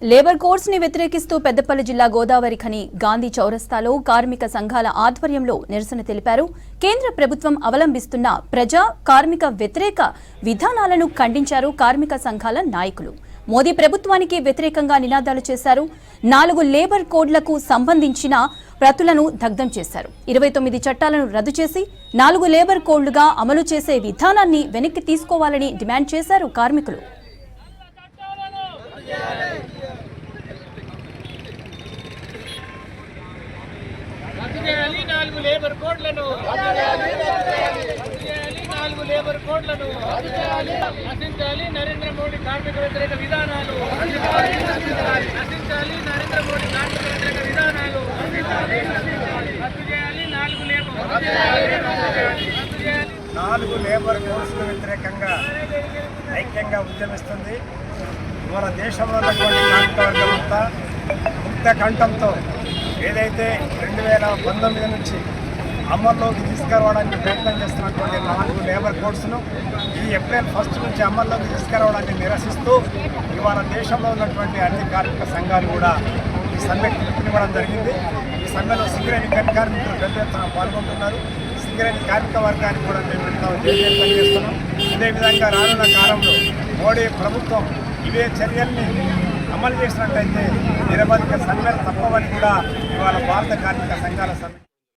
Labour codes ని వ్యతిరేకిస్తూ పెద్దపల్లి జిల్లా గోదావరి ఖని గాంధీ చౌరస్తాలో కార్మిక సంఘాల ఆధ్వర్యంలో నిరసన తెలిపారు. కేంద్ర ప్రభుత్వం అవలంబిస్తున్న ప్రజా కార్మిక వ్యతిరేక విధానాలను ఖండించారు కార్మిక సంఘాల నాయకులు. మోదీ ప్రభుత్వానికి వ్యతిరేకంగా నినాదాలు చేశారు. 4 లేబర్ కోడ్లకు సంబంధించిన ప్రతులను దగ్ధం చేశారు. 29 చట్టాలను రద్దు చేసి 4 లేబర్ కోడ్లుగా అమలు చేసే విధానాన్ని వెనక్కి తీసుకోవాలని డిమాండ్ చేశారు కార్మికులు. నరేంద్ర మోడీ కార్మిక వ్యతిరేక విధానాలు నశించాలి. నరేంద్ర మోడీ కార్మిక వ్యతిరేక విధానాలు రద్దు చేయాలి. 4 లేబర్ కోడ్స్కు వ్యతిరేకంగా ఐక్యంగా ఉద్యమిస్తుంది. మన దేశంలో ఉన్నటువంటి కార్మిక వర్గం అంతా ముక్త కంఠంతో ఏదైతే 2019 నుంచి అమల్లోకి తీసుకురావడానికి ప్రయత్నం చేస్తున్నటువంటి 4 లేబర్ కోడ్స్ను ఈ ఏప్రిల్ 1 నుంచి అమల్లోకి తీసుకురావడానికి నిరసిస్తూ ఇవాళ దేశంలో ఉన్నటువంటి అన్ని కార్మిక సంఘాలు కూడా ఈ సమ్మెకు పిలుపునివ్వడం జరిగింది. ఈ సమ్మెలో సింగరేణి కార్మికులు పెద్ద ఎత్తున పాల్గొంటున్నారు. సింగరేణి కార్మిక వర్గానికి కూడా మేము జయజయలు చేస్తున్నాం. అదేవిధంగా రానున్న కాలంలో మోడీ ప్రభుత్వం ఇవే చర్యల్ని అమలు చేసినట్లయితే నిరవధిక సమ్మెలు తప్పవని కూడా ఇవాళ భారత కార్మిక సంఘాల సమ్మె